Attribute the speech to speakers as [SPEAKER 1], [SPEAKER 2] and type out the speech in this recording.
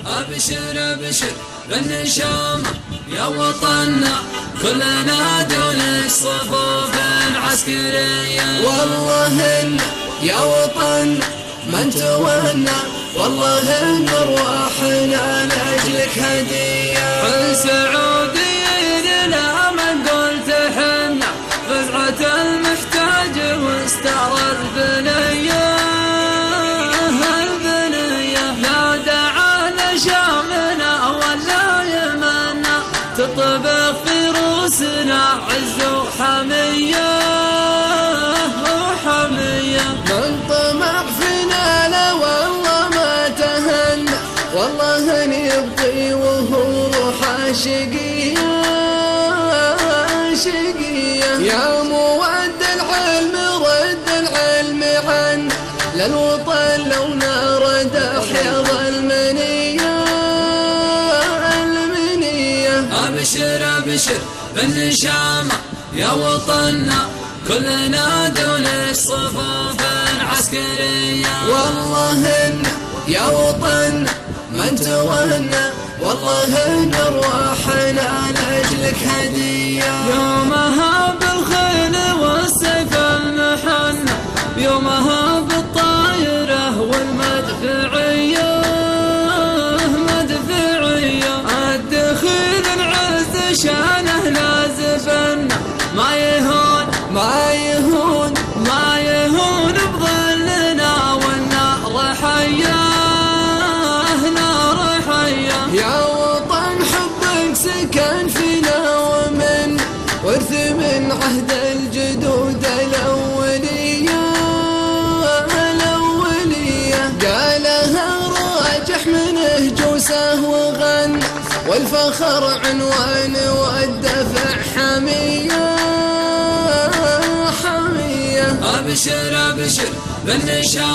[SPEAKER 1] أبشر أبشر بالنشامة يا وطننا، كلنا دون الصفوف العسكرية.
[SPEAKER 2] والله إن يا وطننا من تونا، والله إن أرواحنا لأجلك هدية.
[SPEAKER 1] حن سعوديين لا من قلت حنا، فزعة المحتاج واستار البنية. تطبخ في روسنا عز وحمية وحمية.
[SPEAKER 2] من طمع فينا لا والله ما تهنى، والله ان يبقي وهو روحه شقية شقية. يا مود العلم رد العلم عنا، للوطن لو نرد حيض المنية.
[SPEAKER 1] أبشر أبشر بالنشامة يا وطننا، كلنا دون الصفوف العسكرية.
[SPEAKER 2] والله إن يا وطننا من تونا، والله إن أرواحنا لأجلك هدية.
[SPEAKER 1] يومها بالخيل والسيف المحنى، يومها بالطائرة والمدفعية مدفعية. الدخيل العز شانه نازفنا، ما يهون
[SPEAKER 2] ما يهون
[SPEAKER 1] ما يهون بظلنا، والنار حياه نار حياه.
[SPEAKER 2] يا وطن حبك سكن فينا، ومن ورث من عهد الجدود الأولية الأولية. قالها راجح منه جوسه وغنى، والفخر عنوان والدفع حمية حمية.
[SPEAKER 1] أبشر أبشر بالنشامة